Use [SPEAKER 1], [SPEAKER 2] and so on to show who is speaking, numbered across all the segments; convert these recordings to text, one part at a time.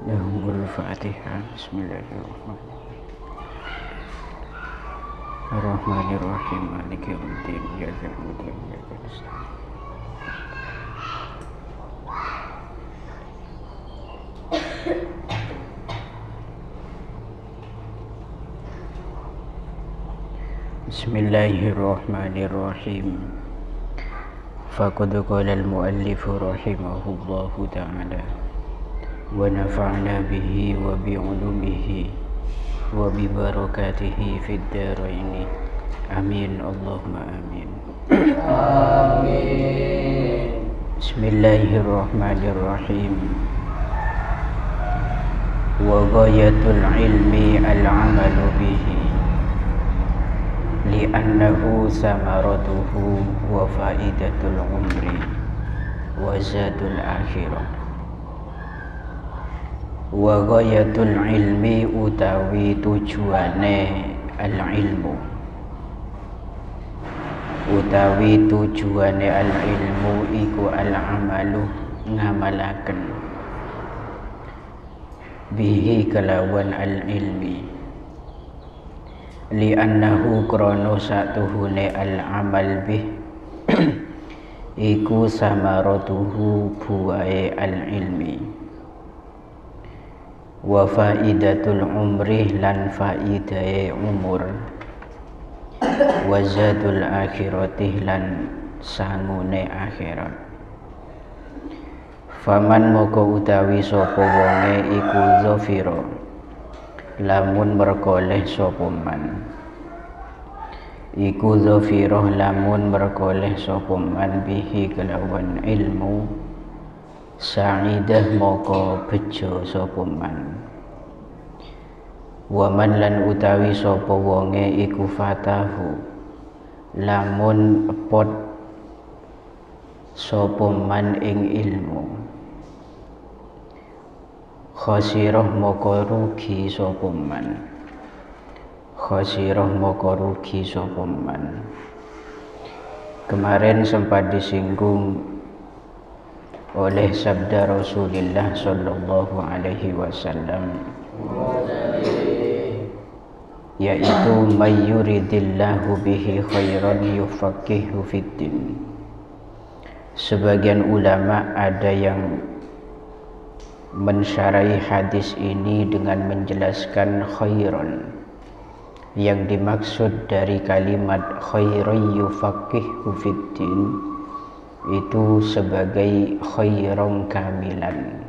[SPEAKER 1] Lahumul Fatihah. Bismillahirrahmanirrahim. Ar-Rahmanirrahim. Maliki yaumiddin. Iyyaka na'budu wa iyyaka nasta'in. Bismillahirrahmanirrahim. Faqad qala al-muallif rahimahullahu ta'ala wa nafa'na bihi wa bi'ulumihi wa bi barakatihi fid dharain. Amin. Allahumma amin. Amin. Bismillahirrahmanirrahim. Wa ghayatul ilmi al-'amalu bihi li'annahu samaratuhu wa faidatul umri wa zadul akhirah. Wa ghayatul ilmi utawi tujuane al-ilmu, utawi tujuane al-ilmu iku al-amalu ngamalaken bihi kelawan al-ilmi, li'annahu krono satuhune al-amal bih iku samaratuhu buahe al-ilmi, wa faidatul umri lan faidahe umur, wa zadul akhirati lan sangune akhirat. Faman moko utawi sapa wonge iku zafira lamun merkoleh sapa man, iku zafira lamun merkoleh sapa man bihi kelawan ilmu, sa'idah moko bejo sapa man. Wa man lan utawi sapa wonge iku fatahu lamun epot sapa man ing ilmu, khasirah moko rugi sapa man, khasirah moko rugi sapa man. Kemarin sempat disinggung oleh sabda Rasulullah sallallahu alaihi wasallam, yaitu may yuridillahu bihi khairan yufaqihu fiddin. Sebagian ulama ada yang mensyarahi hadis ini dengan menjelaskan khairan. Yang dimaksud dari kalimat khairan yufaqihu fiddin itu sebagai khairan kamilan,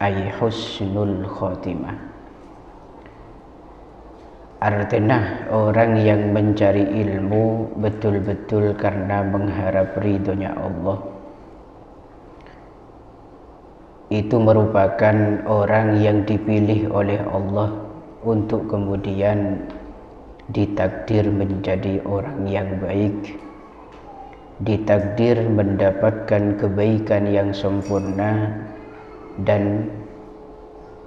[SPEAKER 1] ay husnul khotimah. Artinya orang yang mencari ilmu betul-betul karena mengharap ridhonya Allah, itu merupakan orang yang dipilih oleh Allah untuk kemudian ditakdir menjadi orang yang baik, ditakdir mendapatkan kebaikan yang sempurna, dan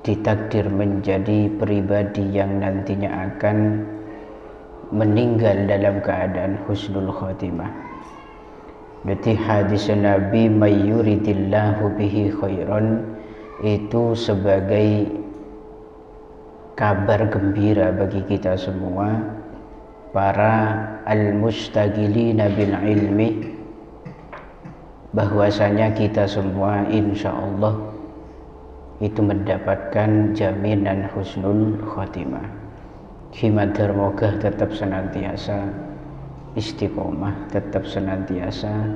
[SPEAKER 1] ditakdir menjadi pribadi yang nantinya akan meninggal dalam keadaan husnul khotimah. Berarti hadis Nabi may yuridillahu bihi khairan itu sebagai kabar gembira bagi kita semua para al-mustagilina bil ilmi, bahwasanya kita semua insyaallah itu mendapatkan jaminan husnul khotimah. Himadar moga tetap senantiasa istiqomah, tetap senantiasa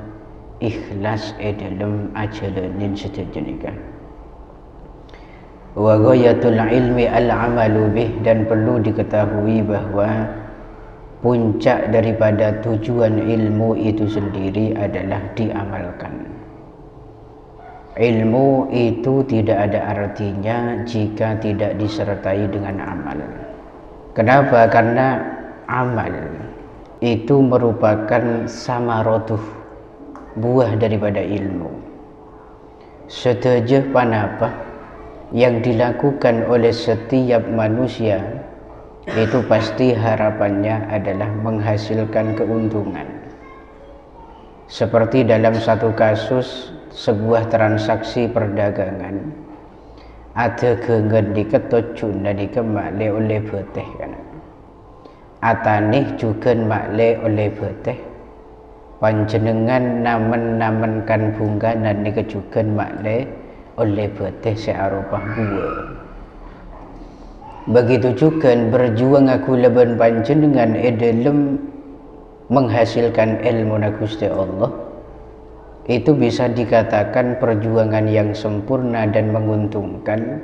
[SPEAKER 1] ikhlas dalam ajalanin sejenika. Wa ghayatul ilmi al-amalu bih, dan perlu diketahui bahwa puncak daripada tujuan ilmu itu sendiri adalah diamalkan. Ilmu itu tidak ada artinya jika tidak disertai dengan amal. Kenapa? Karena amal itu merupakan samaratuh, buah daripada ilmu. Setuju panapa yang dilakukan oleh setiap manusia itu pasti harapannya adalah menghasilkan keuntungan. Seperti dalam satu kasus sebuah transaksi perdagangan, ada gengen diketocun dan dikemakle oleh beteh kan. Atanih juga makle oleh beteh. Panjenengan namen-namenkan bungkanan dikejukan makle oleh beteh searupah buah. Begitu juga berjuang aku leban panjenengan dalam menghasilkan ilmu na Gusti Allah, itu bisa dikatakan perjuangan yang sempurna dan menguntungkan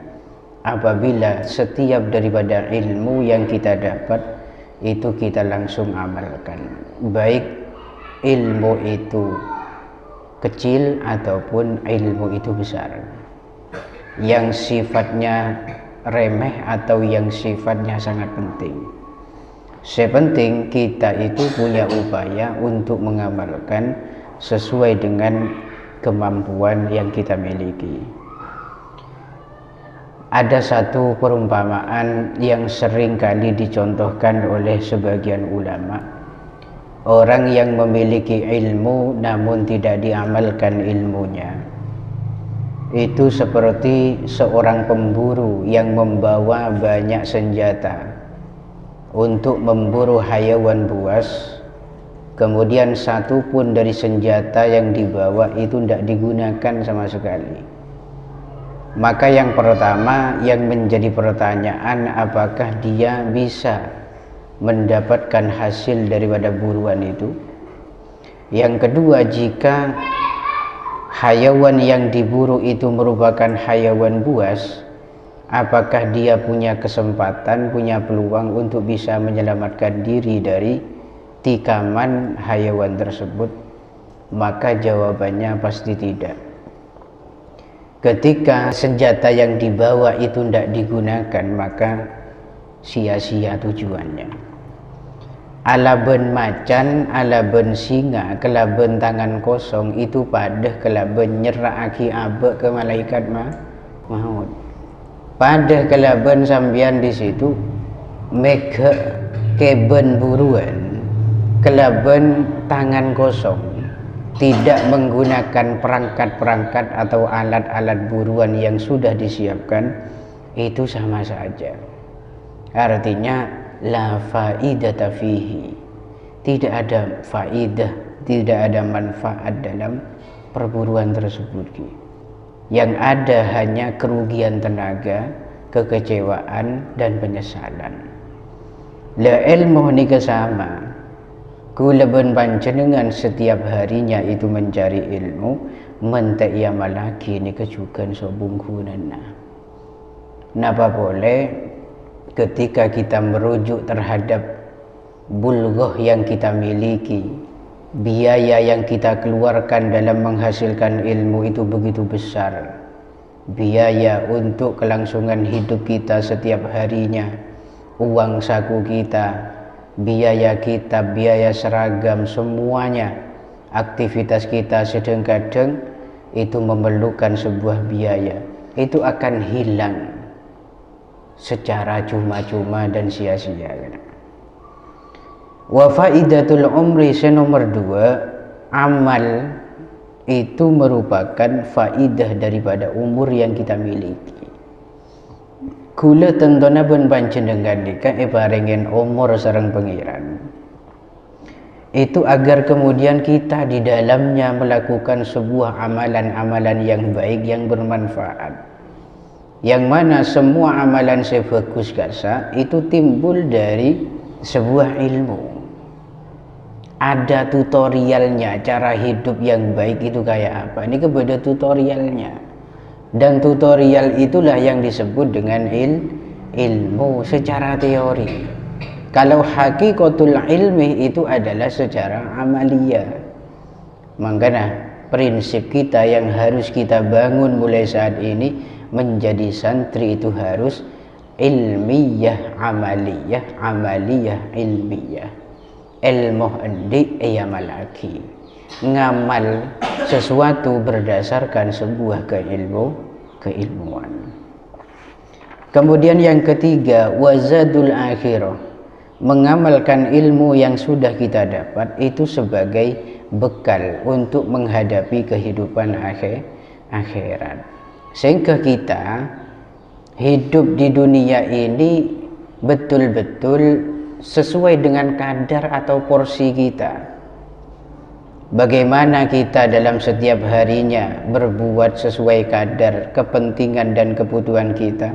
[SPEAKER 1] apabila setiap daripada ilmu yang kita dapat itu kita langsung amalkan, baik ilmu itu kecil ataupun ilmu itu besar, yang sifatnya remeh atau yang sifatnya sangat penting. Sepenting kita itu punya upaya untuk mengamalkan sesuai dengan kemampuan yang kita miliki. Ada satu perumpamaan yang sering kali dicontohkan oleh sebagian ulama. Orang yang memiliki ilmu namun tidak diamalkan ilmunya, itu seperti seorang pemburu yang membawa banyak senjata untuk memburu hayawan buas, kemudian satu pun dari senjata yang dibawa itu tidak digunakan sama sekali. Maka yang pertama yang menjadi pertanyaan, apakah dia bisa mendapatkan hasil daripada buruan itu? Yang kedua, jika hayawan yang diburu itu merupakan hayawan buas, apakah dia punya kesempatan, punya peluang untuk bisa menyelamatkan diri dari tikaman hayawan tersebut? Maka jawabannya pasti tidak. Ketika senjata yang dibawa itu tidak digunakan, maka sia-sia tujuannya. Alaben macan, alaben singa, kelaben tangan kosong itu padah kelaben nyeraki abek ke malaikat maut. Pada kelaben sambian di situ mega keben buruan, kelaben tangan kosong, tidak menggunakan perangkat-perangkat atau alat-alat buruan yang sudah disiapkan, itu sama saja. Artinya la faidata fihi, tidak ada faidah, tidak ada manfaat dalam perburuan tersebut. Yang ada hanya kerugian tenaga, kekecewaan dan penyesalan. La ilmu ni kesama, kulaban panjenengan setiap harinya itu mencari ilmu, mentek ia malaki ni kejukan sobungkunana. Napa boleh ketika kita merujuk terhadap bulghah yang kita miliki, biaya yang kita keluarkan dalam menghasilkan ilmu itu begitu besar. Biaya untuk kelangsungan hidup kita setiap harinya, uang saku kita, biaya kita, biaya seragam, semuanya, aktivitas kita sedang-kadang itu memerlukan sebuah biaya. Itu akan hilang secara cuma-cuma dan sia-sia. Wa faidatul umri nomor 2, amal itu merupakan faidah daripada umur yang kita miliki. Kula tentona pun panjenengan dika paringen umur sareng pengiran. Itu agar kemudian kita di dalamnya melakukan sebuah amalan-amalan yang baik yang bermanfaat. Yang mana semua amalan sebagus kasa itu timbul dari sebuah ilmu. Ada tutorialnya, cara hidup yang baik itu kayak apa. Ini kepada tutorialnya. Dan tutorial itulah yang disebut dengan ilmu secara teori. Kalau hakikatul ilmi itu adalah secara amaliyah. Makanya prinsip kita yang harus kita bangun mulai saat ini menjadi santri itu harus ilmiyah amaliyah, amaliyah ilmiyah. Ilmu endi ia malaki, ngamal sesuatu berdasarkan sebuah keilmuan. Kemudian yang ketiga, wazadul akhirah, mengamalkan ilmu yang sudah kita dapat itu sebagai bekal untuk menghadapi kehidupan akhirat. Sehingga kita hidup di dunia ini betul-betul sesuai dengan kadar atau porsi kita. Bagaimana kita dalam setiap harinya berbuat sesuai kadar kepentingan dan kebutuhan kita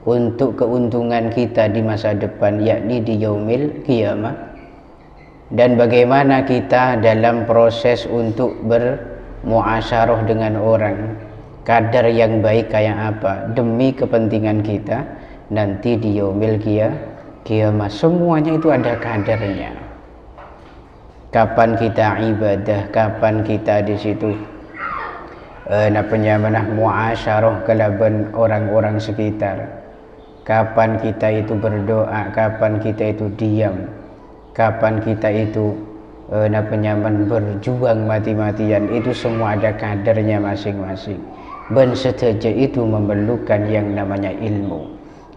[SPEAKER 1] untuk keuntungan kita di masa depan, yakni di yaumil qiyamah. Dan bagaimana kita dalam proses untuk bermuasyarah dengan orang, kadar yang baik kayak apa demi kepentingan kita nanti di yaumil qiyamah. Semuanya itu ada kadarnya. Kapan kita ibadah, kapan kita di situ muasyarah kelaban orang-orang sekitar, kapan kita itu berdoa, kapan kita itu diam, kapan kita itu berjuang mati-matian, itu semua ada kadarnya masing-masing. Dan setelah itu memerlukan yang namanya ilmu,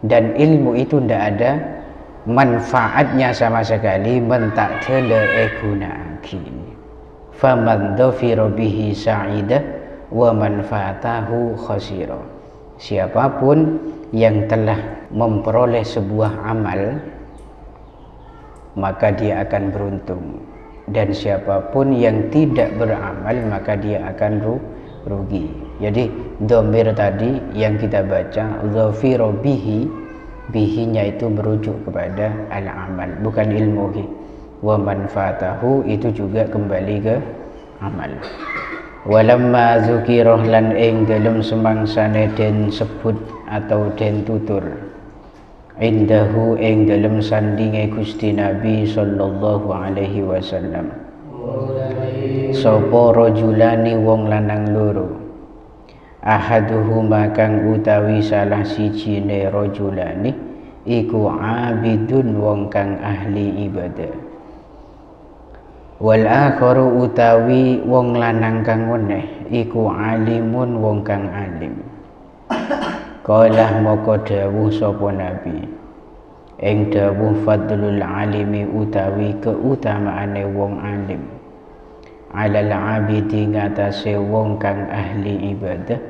[SPEAKER 1] dan ilmu itu tidak ada manfaatnya sama sekali mentak tele ekunaki. Faman dhafira bihi sa'idah wa man fatahu khasira. Siapapun yang telah memperoleh sebuah amal, maka dia akan beruntung, dan siapapun yang tidak beramal maka dia akan rugi. Jadi dhamir tadi yang kita baca dhafira bihi, bihinya itu merujuk kepada al-amal, bukan ilmu. Wa manfaatahu itu juga kembali ke amal. Walamma zukirah lan ing dalem semangsane den sebut atau den tutur indahu ing dalem sandinge Gusti Nabi sallallahu alaihi wasallam sapa rajulani wong lanang loro, ahaduhuma kang utawi salah sijine rajulani iku abidun wong kang ahli ibadah, wal akharu utawi wong lanang kang weneh iku alimun wong kang alim. Qala moko dawuh sapa Nabi ing dawuh fadlul alimi utawi keutamaane wong alim alal abidi ngatasé wong kang ahli ibadah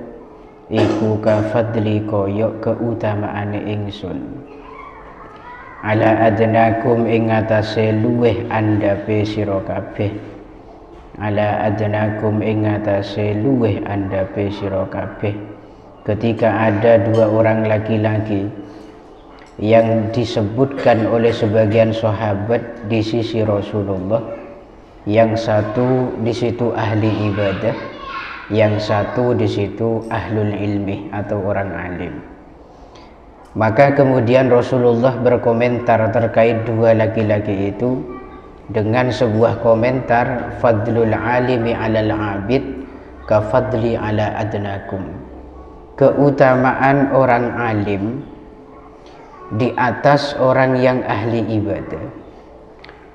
[SPEAKER 1] iku ka fadli koyok keutamaane ingsun ala adnakum ing ngatasé luweh andhape sira kabeh, ala adnakum ing ngatasé luweh andhape sira kabeh. Ketika ada dua orang laki-laki yang disebutkan oleh sebagian sahabat di sisi Rasulullah, yang satu di situ ahli ibadah, yang satu di situ ahlul ilmi atau orang alim. Maka kemudian Rasulullah berkomentar terkait dua laki-laki itu dengan sebuah komentar, fadlul alimi alal abid ka fadli ala adnakum. Keutamaan orang alim di atas orang yang ahli ibadah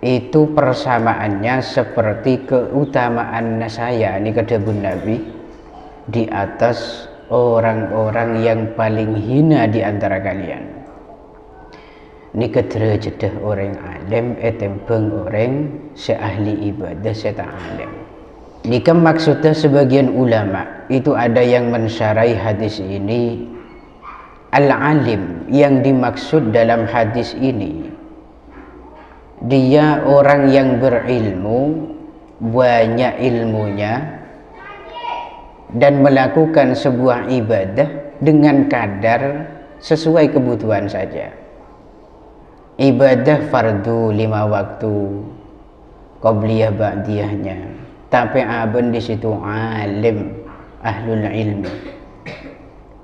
[SPEAKER 1] itu persamaannya seperti keutamaan saya, ini kedebun Nabi, di atas orang-orang yang paling hina di antara kalian. Ini kederajat orang alim etembeng orang seahli ibadah seta alim. Ini kan maksudnya sebagian ulama itu ada yang mensyarai hadis ini, al-alim yang dimaksud dalam hadis ini dia orang yang berilmu, banyak ilmunya, dan melakukan sebuah ibadah dengan kadar sesuai kebutuhan saja. Ibadah fardu 5 waktu, qobliyah ba'diyahnya, tapi aben di situ alim, ahlul ilmi.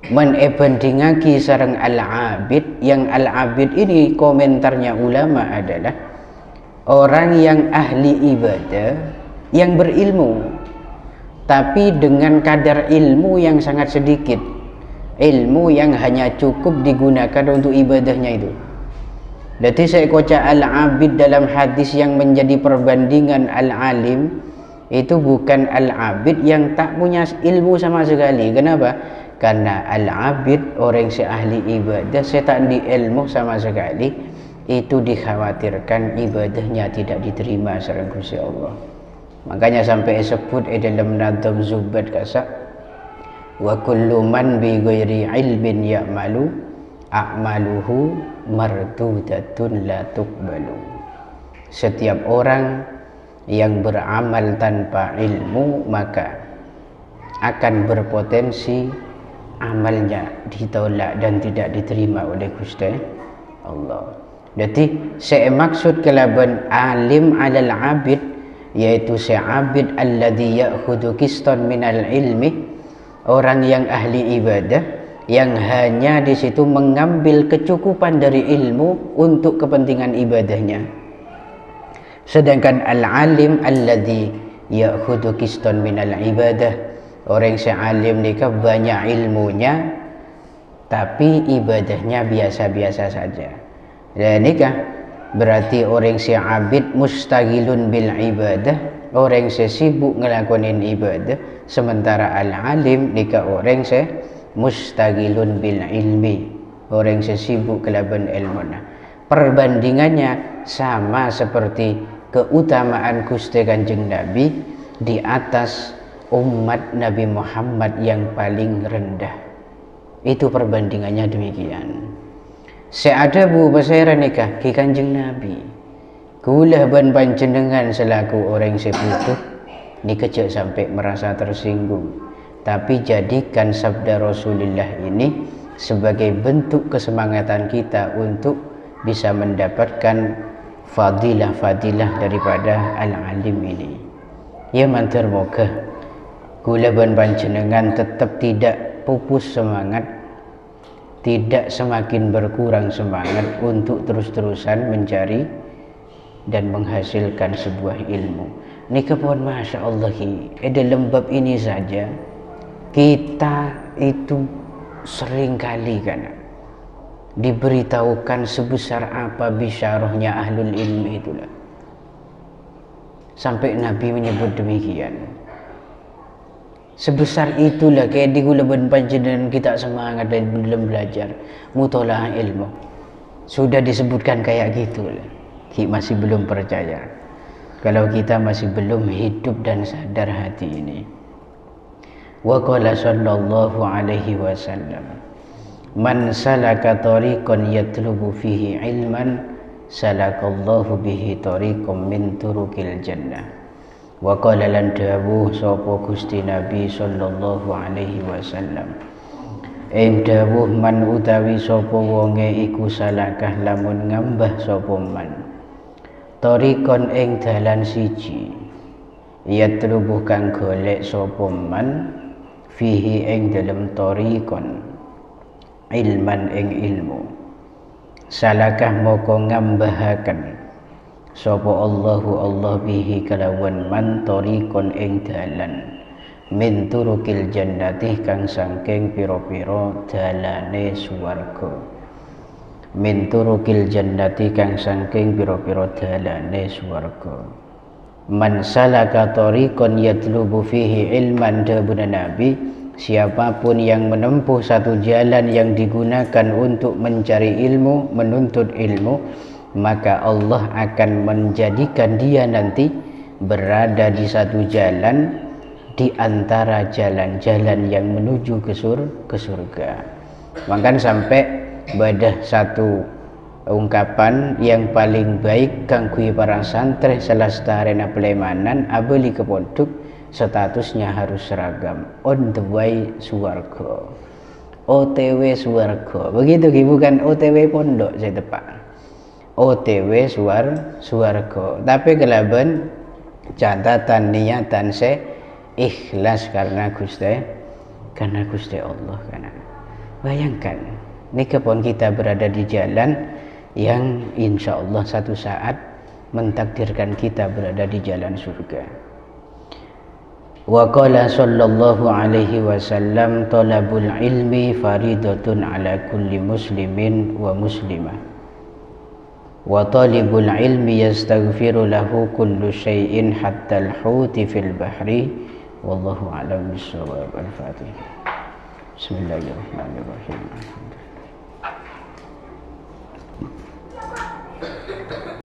[SPEAKER 1] Men ebandingaki sareng al-abid, yang al-abid ini komentarnya ulama adalah orang yang ahli ibadah, yang berilmu, tapi dengan kadar ilmu yang sangat sedikit, ilmu yang hanya cukup digunakan untuk ibadahnya itu. Jadi saya kocak al-abid dalam hadis yang menjadi perbandingan al-alim itu bukan al-abid yang tak punya ilmu sama sekali. Kenapa? Karena al-abid orang seahli ibadah, saya tak di ilmu sama sekali, itu dikhawatirkan ibadahnya tidak diterima sareng Gusti Allah. Makanya sampai sebut dalam Nadham Zubat kasak, wa kullu man bi ghairi ilmin ya'malu a'maluhu mardudatun la tuqbalu. Setiap orang yang beramal tanpa ilmu maka akan berpotensi amalnya ditolak dan tidak diterima oleh Gusti Allah. Jadi saya maksud kelaban alim alal abid, yaitu se'abid alladhi ya'khudhu qistan minal ilmi, orang yang ahli ibadah yang hanya di situ mengambil kecukupan dari ilmu untuk kepentingan ibadahnya. Sedangkan al-alim alladhi ya'khudhu qistan minal ibadah, orang yang alim nikah banyak ilmunya tapi ibadahnya biasa-biasa saja. Dan nikah berarti orang yang abid mustaghilun bil ibadah, orang yang sibuk ngelakonin ibadah, sementara al-alim nikah orang yang mustaghilun bil ilmi, orang yang sibuk kelaban ilmu. Perbandingannya sama seperti keutamaan Gusti Kanjeng Nabi di atas umat Nabi Muhammad yang paling rendah. Itu perbandingannya demikian. Seada bu basairan nikah ki Kanjeng Nabi, kulah ban panjenengan selaku orang seputuh ni kecek sampai merasa tersinggung. Tapi jadikan sabda Rasulullah ini sebagai bentuk kesemangatan kita untuk bisa mendapatkan fadilah-fadilah daripada al-alim ini. Ya mantar moga kula ban panjenengan tetap tidak pupus semangat, tidak semakin berkurang semangat untuk terus-terusan mencari dan menghasilkan sebuah ilmu. Ini kepon Masya Allah dalam bab ini saja kita itu seringkali kan diberitahukan sebesar apa bisyarahnya ahlul ilmi itulah. Sampai Nabi menyebut demikian. Sebesar itulah kayak di gulaban panjenengan kita semangat dan belum belajar mutolaah ilmu. Sudah disebutkan kayak gitulah. Kita masih belum percaya. Kalau kita masih belum hidup dan sadar hati ini. Wa qala sallallahu alaihi wasallam, man salaka tariqan yatlubu fihi ilman salakallahu bihi tariqam min turukil jannah. Wa qala lan dawuh sapa Gusti Nabi sallallahu alaihi wasallam, ing dawuh man utawi sapa wonge iku salakah lamun ngambah sapa man tariqan ing dalan siji yatlubu kang golek sapa man fihi ing dalem tariqan ilman ing ilmu salakah moko ngambahaken sapa Allah bihi kalawan man tariqon ing dalan min turukil jannati kang saking pira-pira dalane swarga, min turukil jannati kang saking pira-pira dalane swarga. Man salaka tariqon yatlubu fihi ilman, dawuh Nabi, siapapun yang menempuh satu jalan yang digunakan untuk mencari ilmu, menuntut ilmu, maka Allah akan menjadikan dia nanti berada di satu jalan di antara jalan-jalan yang menuju ke surga. Maka sampai pada satu ungkapan yang paling baik kanggo para santri selestarena pelemanan abeli kepondok statusnya harus seragam, on the way swarga, OTW swarga. Begitu bukan OTW pondok saya tepak. OTW swarga, tapi kelaban catatan niatan se ikhlas karena Gusti Allah. Karena bayangkan ini kepon kita berada di jalan yang insya Allah satu saat mentakdirkan kita berada di jalan surga. Wa qala sallallahu alaihi wasallam, talabul ilmi faridatun ala kulli muslimin wa muslimah. Wa talibul ilmi yastaghfiru lahu kullu syai'in hatta al-huti fil bahri. Wallahu a'lam bissawab. Al-Fatihah. Bismillahirrahmanirrahim.